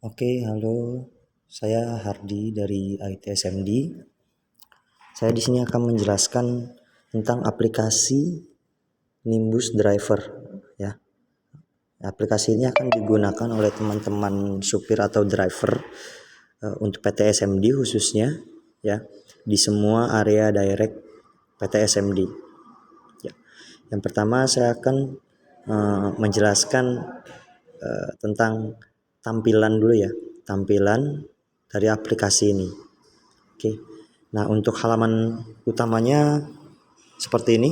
Oke, halo. Saya Hardi dari ITSMD. Saya di sini akan menjelaskan tentang aplikasi Nimbus Driver ya. Aplikasi ini akan digunakan oleh teman-teman supir atau driver untuk PT SMD khususnya ya, di semua area direct PT SMD. Ya. Yang pertama saya akan menjelaskan tentang tampilan dulu ya, tampilan dari aplikasi ini. Oke. Nah, untuk halaman utamanya seperti ini.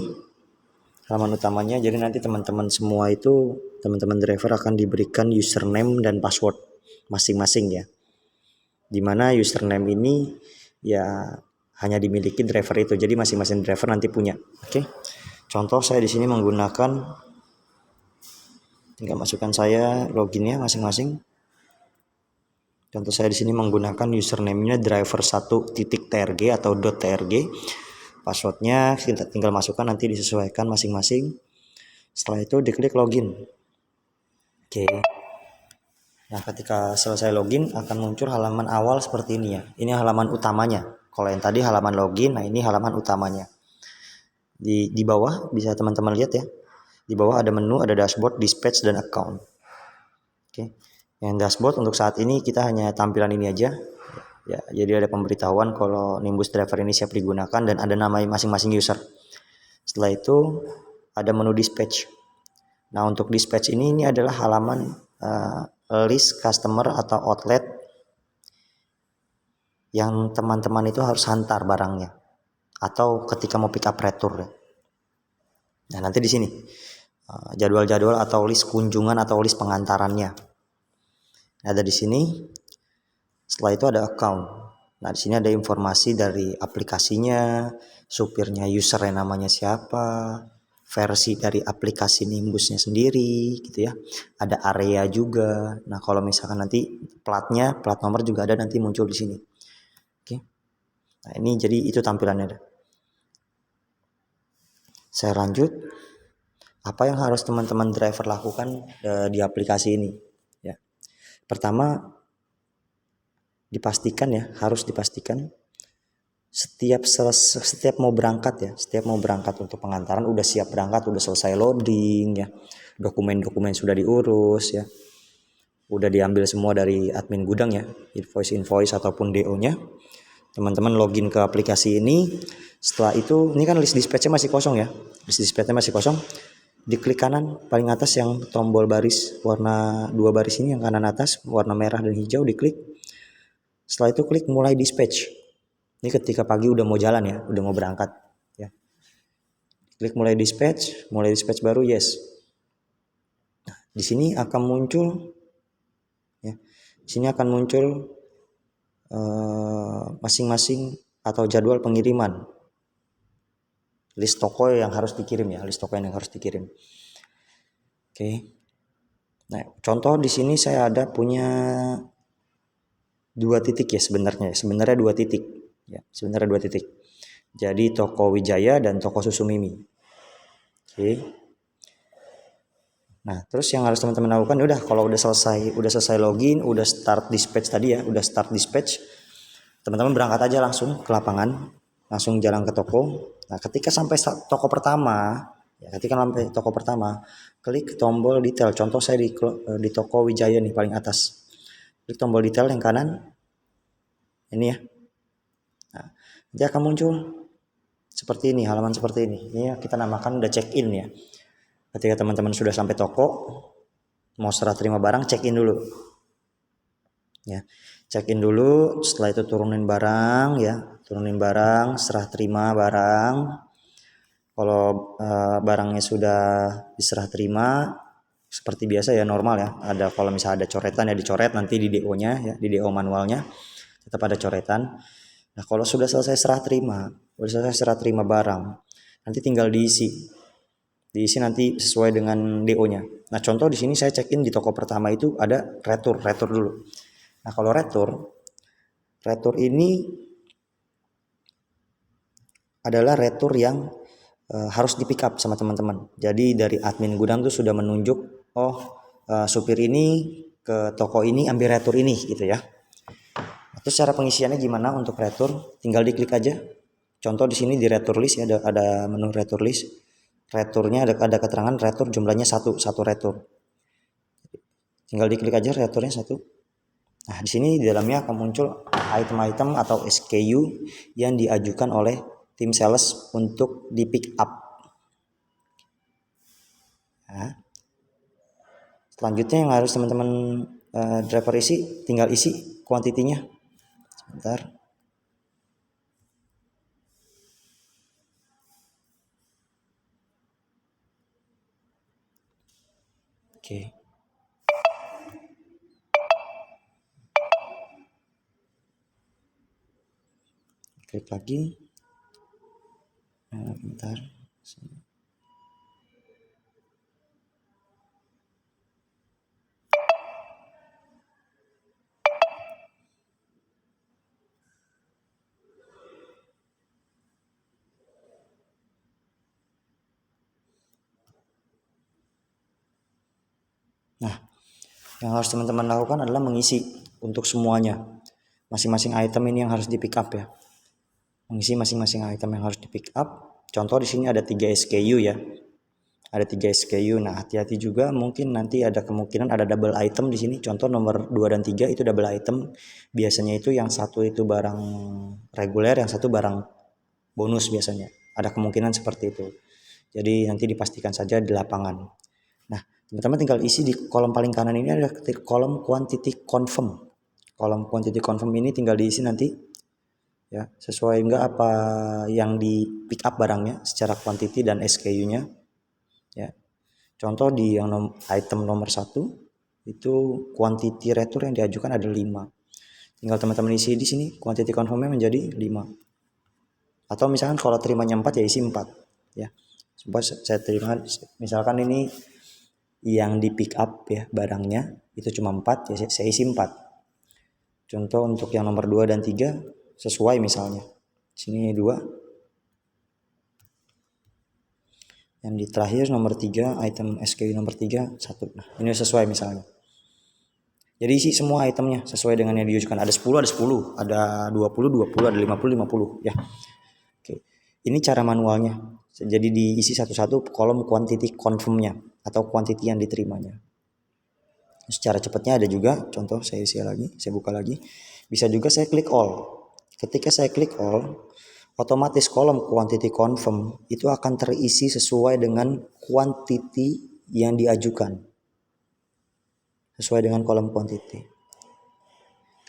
Halaman utamanya, jadi nanti teman-teman semua itu, teman-teman driver akan diberikan username dan password masing-masing ya. Dimana username ini ya hanya dimiliki driver itu. Jadi masing-masing driver nanti punya. Oke. Contoh saya di sini menggunakan, tinggal masukkan saya loginnya masing-masing. Contoh saya di sini menggunakan username-nya driver1.trg atau .trg. Passwordnya kita tinggal masukkan, nanti disesuaikan masing-masing. Setelah itu diklik login. Oke. Nah, ketika selesai login akan muncul halaman awal seperti ini ya. Ini halaman utamanya. Kalau yang tadi halaman login, nah ini halaman utamanya. Di bawah bisa teman-teman lihat ya. Di bawah ada menu, ada dashboard, dispatch, dan account. Oke. Yang dashboard untuk saat ini kita hanya tampilan ini aja. Ya, jadi ada pemberitahuan kalau Nimbus Driver ini siap digunakan dan ada nama masing-masing user. Setelah itu ada menu dispatch. Nah, untuk dispatch ini adalah halaman list customer atau outlet yang teman-teman itu harus hantar barangnya atau ketika mau pick up retur. Nah, nanti di sini jadwal-jadwal atau list kunjungan atau list pengantarannya. Ada di sini. Setelah itu ada account. Nah, di sini ada informasi dari aplikasinya, supirnya, user yang namanya siapa, versi dari aplikasi Nimbusnya sendiri gitu ya. Ada area juga. Nah, kalau misalkan nanti platnya, plat nomor juga ada nanti muncul di sini. Oke. Nah, ini jadi itu tampilannya. Saya lanjut. Apa yang harus teman-teman driver lakukan di aplikasi ini? Ya. Pertama, dipastikan ya, harus dipastikan setiap mau berangkat ya, setiap mau berangkat untuk pengantaran udah siap berangkat, udah selesai loading ya, dokumen-dokumen sudah diurus ya, udah diambil semua dari admin gudang ya, invoice ataupun DO-nya. Teman-teman login ke aplikasi ini. Setelah itu, ini kan list dispatch-nya masih kosong ya, list dispatch-nya masih kosong. Diklik kanan paling atas yang tombol baris warna 2 baris ini, yang kanan atas warna merah dan hijau, diklik. Setelah itu klik mulai dispatch. Ini ketika pagi udah mau jalan ya, udah mau berangkat ya. Klik mulai dispatch baru yes. Nah, di sini akan muncul ya. Di sini akan muncul masing-masing atau jadwal pengiriman. List toko yang harus dikirim ya, list toko yang harus dikirim. Oke. Nah, contoh di sini saya ada punya 2 titik ya sebenarnya 2 titik ya, sebenarnya 2 titik. Jadi toko Wijaya dan toko Susu Mimi. Oke. Nah, terus yang harus teman-teman lakukan udah, kalau udah selesai login, udah start dispatch tadi ya, udah start dispatch, teman-teman berangkat aja langsung ke lapangan, langsung jalan ke toko. Nah, ketika sampai toko pertama, ya ketika sampai toko pertama, klik tombol detail. Contoh saya di toko Wijaya nih paling atas. Klik tombol detail yang kanan. Ini ya. Nah, nanti akan muncul seperti ini, halaman seperti ini. Ini kita namakan udah check in ya. Ketika teman-teman sudah sampai toko, mau serah terima barang, check in dulu. Ya, check in dulu. Setelah itu turunin barang ya, serah terima barang. Kalau barangnya sudah diserah terima, seperti biasa ya, normal ya. Ada kalau misalnya ada coretan ya dicoret nanti di DO-nya ya, di DO manualnya tetap ada coretan. Nah, kalau sudah selesai serah terima barang, nanti tinggal diisi nanti sesuai dengan DO-nya. Nah, contoh di sini saya check in di toko pertama itu ada retur dulu. Nah, kalau retur ini adalah retur yang harus di pick up sama teman-teman. Jadi dari admin gudang tuh sudah menunjuk, supir ini ke toko ini ambil retur ini gitu ya. Terus cara pengisiannya gimana untuk retur? Tinggal diklik aja. Contoh di sini di retur list ya, ada menu retur list. Returnya ada keterangan retur jumlahnya satu retur. Tinggal diklik aja returnya satu. Nah, di sini di dalamnya akan muncul item-item atau SKU yang diajukan oleh tim sales untuk di pick up. Nah, selanjutnya yang harus teman-teman driver isi, tinggal isi kuantitinya. Sebentar. Oke. Klik lagi. Bentar. Nah, yang harus teman-teman lakukan adalah mengisi untuk semuanya. Masing-masing item ini yang harus di pick up ya. Mengisi masing-masing item yang harus di pick up. Contoh di sini ada 3 SKU ya. Ada 3 SKU. Nah, hati-hati juga mungkin nanti ada kemungkinan ada double item di sini. Contoh nomor 2 dan 3 itu double item. Biasanya itu yang satu itu barang reguler, yang satu barang bonus biasanya. Ada kemungkinan seperti itu. Jadi nanti dipastikan saja di lapangan. Nah, teman-teman tinggal isi di kolom paling kanan ini ada kolom quantity confirm. Kolom quantity confirm ini tinggal diisi nanti ya, sesuai enggak apa yang di pick up barangnya secara quantity dan SKU-nya ya. Contoh di yang item nomor 1 itu quantity retur yang diajukan ada 5. Tinggal teman-teman isi di sini quantity confirm-nya menjadi 5. Atau misalkan kalau terimanya 4 ya isi 4 ya. Supaya saya terima misalkan ini yang di pick up ya barangnya itu cuma 4 ya saya isi 4. Contoh untuk yang nomor 2 dan 3 sesuai misalnya. Sini 2. Yang di terakhir nomor 3 item SKU nomor 3 1. Nah, ini sesuai misalnya. Jadi isi semua itemnya sesuai dengan yang diajukan. Ada 10 ada 10, ada 20 20, ada 50 50 ya. Oke. Ini cara manualnya. Jadi diisi satu-satu kolom quantity confirm-nya atau quantity yang diterimanya. Secara cepatnya ada juga, contoh saya isi lagi, saya buka lagi. Bisa juga saya klik all. Ketika saya klik all, otomatis kolom quantity confirm itu akan terisi sesuai dengan quantity yang diajukan. Sesuai dengan kolom quantity.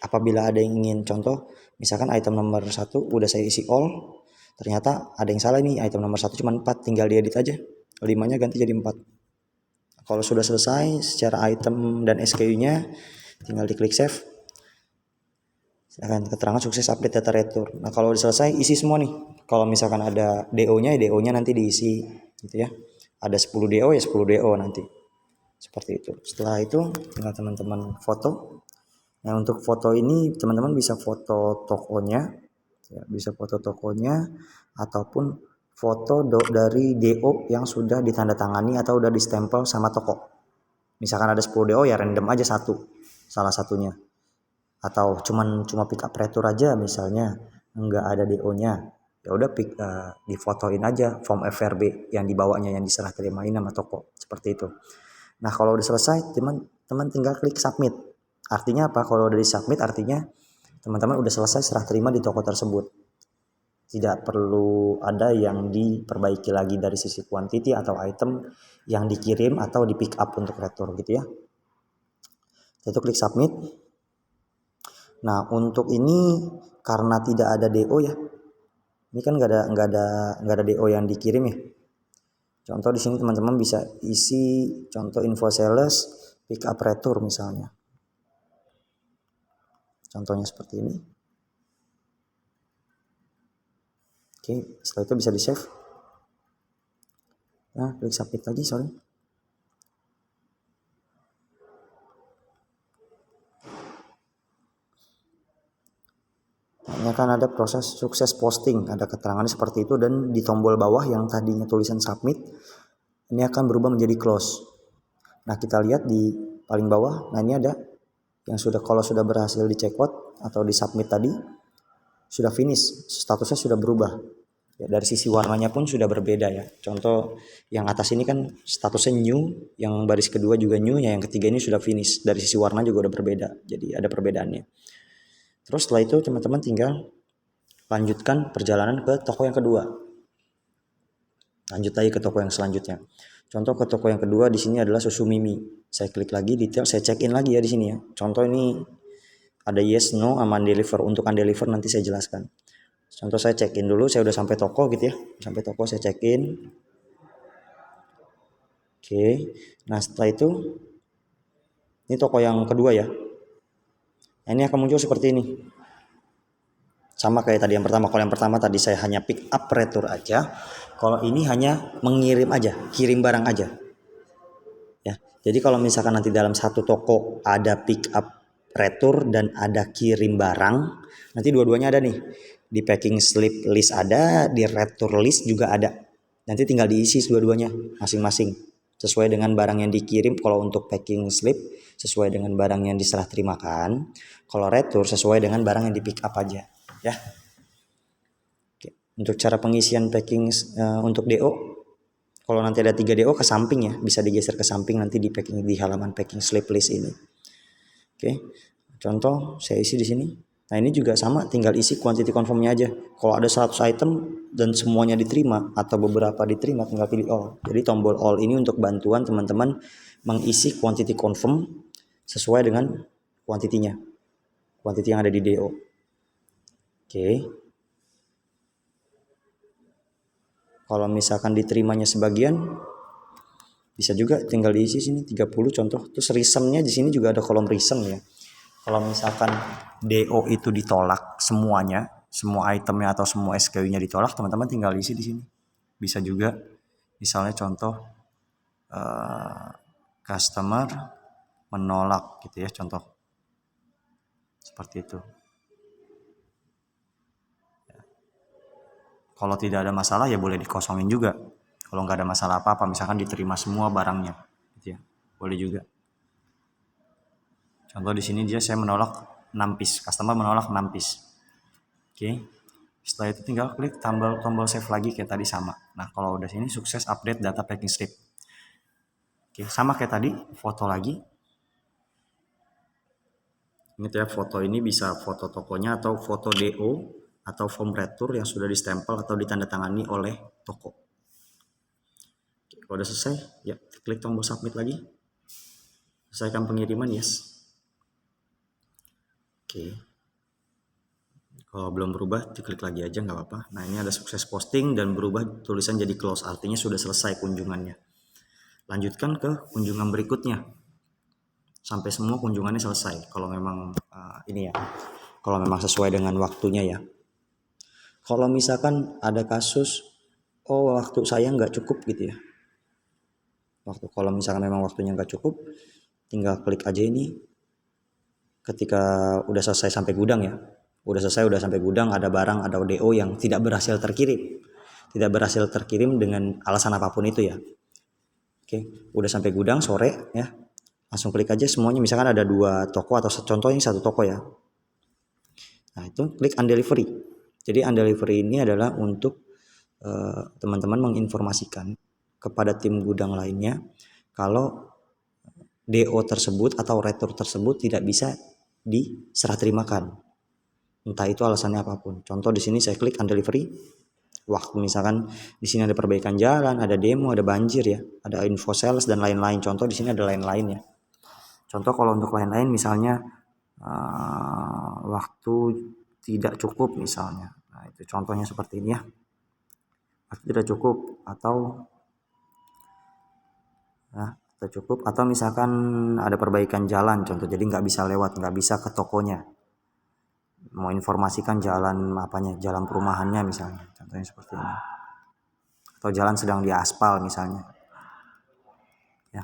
Apabila ada yang ingin contoh, misalkan item nomor 1 udah saya isi all, ternyata ada yang salah nih, item nomor 1 cuma 4, tinggal diedit aja. 5-nya ganti jadi 4. Kalau sudah selesai secara item dan SKU-nya, tinggal diklik save. Akan keterangan sukses update data retur. Nah, kalau udah selesai isi semua nih. Kalau misalkan ada DO-nya, DO-nya nanti diisi gitu ya. Ada 10 DO ya 10 DO nanti. Seperti itu. Setelah itu tinggal teman-teman foto. Nah, untuk foto ini teman-teman bisa foto tokonya ya, bisa foto tokonya ataupun foto dari DO yang sudah ditandatangani atau udah distempel sama toko. Misalkan ada 10 DO ya random aja satu salah satunya. Atau cuma pick up retur aja misalnya enggak ada DO-nya. Ya udah difotoin aja form FRB yang dibawanya yang diserah terimain sama toko seperti itu. Nah, kalau udah selesai teman-teman tinggal klik submit. Artinya apa? Kalau udah di submit artinya teman-teman udah selesai serah terima di toko tersebut. Tidak perlu ada yang diperbaiki lagi dari sisi quantity atau item yang dikirim atau di pick up untuk retur gitu ya. Itu klik submit. Nah, untuk ini karena tidak ada DO ya. Ini kan nggak ada DO yang dikirim ya. Contoh di sini teman-teman bisa isi contoh info sales pick up retur misalnya. Contohnya seperti ini. Oke, setelah itu bisa di save. Nah, klik submit lagi, sorry. Ini akan ada proses sukses posting, ada keterangannya seperti itu dan di tombol bawah yang tadinya tulisan submit ini akan berubah menjadi close. Nah, kita lihat di paling bawah. Nah ini ada yang kalau sudah berhasil di check out atau di submit tadi, sudah finish, statusnya sudah berubah. Ya, dari sisi warnanya pun sudah berbeda ya. Contoh yang atas ini kan statusnya new, yang baris kedua juga new, yang ketiga ini sudah finish. Dari sisi warna juga udah berbeda, jadi ada perbedaannya. Terus setelah itu teman-teman tinggal lanjutkan perjalanan ke toko yang kedua. Lanjut lagi ke toko yang selanjutnya. Contoh ke toko yang kedua di sini adalah susu Mimi. Saya klik lagi detail, saya check in lagi ya di sini ya. Contoh ini ada yes, no, sama undeliver. Untuk undeliver nanti saya jelaskan. Contoh saya check in dulu, saya udah sampai toko gitu ya. Sampai toko saya check in. Oke. Nah, setelah itu ini toko yang kedua ya. Nah, ini akan muncul seperti ini. Sama kayak tadi yang pertama. Kalau yang pertama tadi saya hanya pick up retur aja. Kalau ini hanya mengirim aja, kirim barang aja. Ya. Jadi kalau misalkan nanti dalam satu toko ada pick up retur dan ada kirim barang, nanti dua-duanya ada nih. Di packing slip list ada, di retur list juga ada. Nanti tinggal diisi dua-duanya masing-masing sesuai dengan barang yang dikirim. Kalau untuk packing slip sesuai dengan barang yang diserah terimakan, kalau retur sesuai dengan barang yang di pick up aja ya. Oke. Untuk cara pengisian packing untuk DO, kalau nanti ada 3 DO ke samping ya, bisa digeser ke samping nanti di packing di halaman packing slip list ini. Oke. Contoh saya isi di sini. Nah ini juga sama, tinggal isi quantity confirmnya aja. Kalau ada 100 item dan semuanya diterima atau beberapa diterima, tinggal pilih all. Jadi tombol all ini untuk bantuan teman-teman mengisi quantity confirm sesuai dengan kuantitinya, kuantiti yang ada di DO. Oke. Kalau misalkan diterimanya sebagian, bisa juga tinggal diisi sini 30 contoh. Terus reasonnya di sini juga ada kolom reason ya. Kalau misalkan DO itu ditolak semuanya, semua itemnya atau semua SKU-nya ditolak, teman-teman tinggal isi di sini. Bisa juga, misalnya contoh customer menolak gitu ya, contoh seperti itu. Kalau tidak ada masalah ya boleh dikosongin juga. Kalau nggak ada masalah apa-apa, misalkan diterima semua barangnya, gitu ya, boleh juga. Contoh di sini saya menolak 6 piece, customer menolak 6 piece. Oke. Setelah itu tinggal klik tombol save lagi kayak tadi sama. Nah, kalau udah sini sukses update data packing slip. Oke, sama kayak tadi, foto lagi. Ingat ya, foto ini bisa foto tokonya atau foto DO atau form retur yang sudah distempel atau ditandatangani oleh toko. Oke, kalau udah selesai, ya klik tombol submit lagi. Selesaikan pengiriman, yes. Oke. Kalau belum berubah, diklik lagi aja nggak apa-apa. Nah ini ada sukses posting dan berubah tulisan jadi close, artinya sudah selesai kunjungannya. Lanjutkan ke kunjungan berikutnya sampai semua kunjungannya selesai. Kalau memang ini ya, kalau memang sesuai dengan waktunya ya. Kalau misalkan ada kasus, oh waktu saya nggak cukup gitu ya. Kalau misalkan memang waktunya nggak cukup, tinggal klik aja ini. Ketika udah selesai sampai gudang ya, udah sampai gudang, ada barang, ada DO yang tidak berhasil terkirim dengan alasan apapun itu ya. Oke, udah sampai gudang sore ya, langsung klik aja semuanya. Misalkan ada 2 toko atau contohnya 1 toko ya, nah itu klik undelivery. Jadi undelivery ini adalah untuk teman-teman menginformasikan kepada tim gudang lainnya kalau DO tersebut atau retur tersebut tidak bisa diserah terimakan, entah itu alasannya apapun. Contoh di sini saya klik undelivery. Waktu misalkan di sini ada perbaikan jalan, ada demo, ada banjir ya, ada info sales dan lain-lain. Contoh di sini ada lain-lain ya. Contoh kalau untuk lain-lain misalnya waktu tidak cukup misalnya. Nah, itu contohnya seperti ini ya. Waktu tidak cukup atau atau misalkan ada perbaikan jalan contoh, jadi nggak bisa lewat, nggak bisa ke tokonya, mau informasikan jalan jalan perumahannya misalnya, contohnya seperti ini, atau jalan sedang diaspal misalnya ya.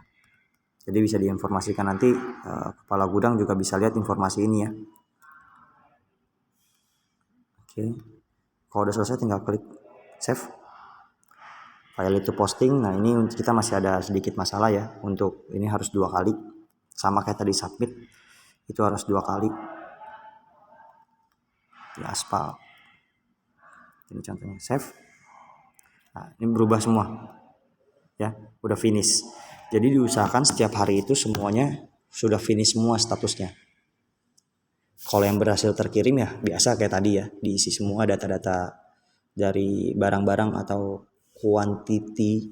Jadi bisa diinformasikan nanti, kepala gudang juga bisa lihat informasi ini ya. Oke, kalau udah selesai tinggal klik save. File itu posting. Nah ini kita masih ada sedikit masalah ya, untuk ini harus 2 kali. sama kayak tadi submit, itu harus 2 kali di aspal. Ini contohnya save. Nah, ini berubah semua ya, udah finish. Jadi diusahakan setiap hari itu semuanya sudah finish semua statusnya. Kalau yang berhasil terkirim ya biasa kayak tadi ya, diisi semua data-data dari barang-barang atau quantity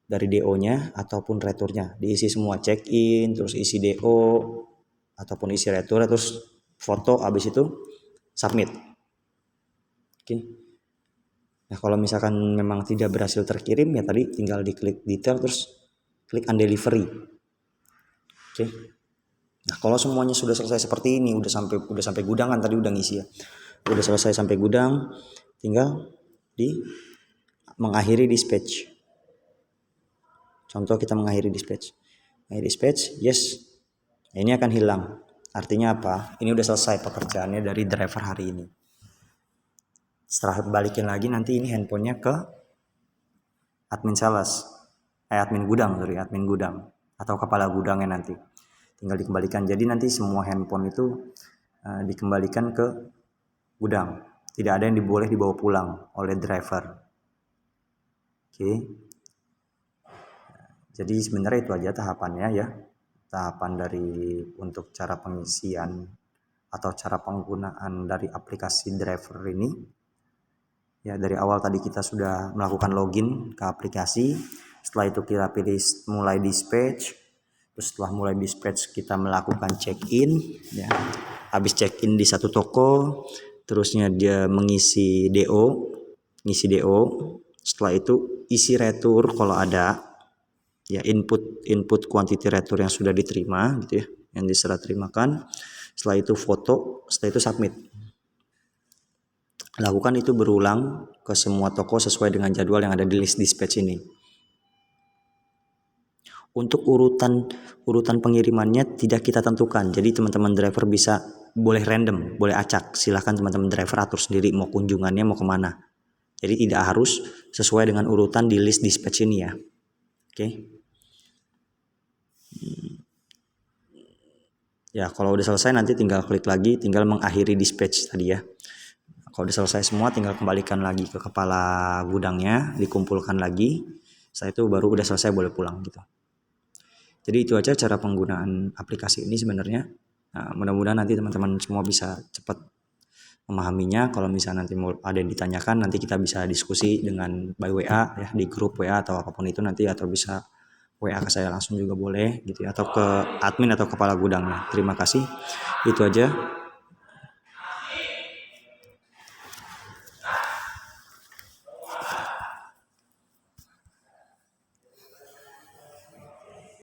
dari DO-nya ataupun returnya, diisi semua, check in, terus isi DO ataupun isi retur, terus foto, habis itu submit. Oke. Nah, kalau misalkan memang tidak berhasil terkirim ya tadi tinggal diklik detail terus klik on delivery. Oke. Nah, kalau semuanya sudah selesai seperti ini, udah sampai gudang kan tadi udah ngisi ya. Udah selesai sampai gudang, tinggal mengakhiri dispatch. Contoh kita mengakhiri dispatch. Mengakhiri dispatch, yes. Nah, ini akan hilang. Artinya apa? Ini udah selesai pekerjaannya dari driver hari ini. Setelah balikin lagi nanti ini handphonenya ke admin sales, admin gudang atau kepala gudangnya nanti. Tinggal dikembalikan. Jadi nanti semua handphone itu dikembalikan ke gudang. Tidak ada yang boleh dibawa pulang oleh driver. Oke. Jadi sebenarnya itu aja tahapannya ya. Tahapan dari untuk cara pengisian atau cara penggunaan dari aplikasi driver ini. Ya, dari awal tadi kita sudah melakukan login ke aplikasi. Setelah itu kita pilih mulai dispatch. Terus setelah mulai dispatch kita melakukan check-in ya. Habis check-in di satu toko, terusnya dia mengisi DO, Setelah itu isi retur kalau ada. Ya, input quantity retur yang sudah diterima gitu ya, yang diserah terimakan. Setelah itu foto, setelah itu submit. Lakukan itu berulang ke semua toko sesuai dengan jadwal yang ada di list dispatch ini. Untuk urutan pengirimannya tidak kita tentukan. Jadi teman-teman driver boleh random, boleh acak. Silahkan teman-teman driver atur sendiri mau kunjungannya mau kemana. Jadi tidak harus sesuai dengan urutan di list dispatch ini ya. Oke. Ya, kalau udah selesai nanti tinggal klik lagi, tinggal mengakhiri dispatch tadi ya. Kalau udah selesai semua tinggal kembalikan lagi ke kepala gudangnya, dikumpulkan lagi. Setelah itu baru udah selesai boleh pulang gitu. Jadi itu aja cara penggunaan aplikasi ini sebenarnya. Nah, mudah-mudahan nanti teman-teman semua bisa cepat memahaminya. Kalau misalnya nanti mau ada yang ditanyakan, nanti kita bisa diskusi dengan by WA ya, di grup WA atau apapun itu nanti, atau bisa WA ke saya langsung juga boleh gitu ya, atau ke admin atau kepala gudangnya. Terima kasih. Itu aja.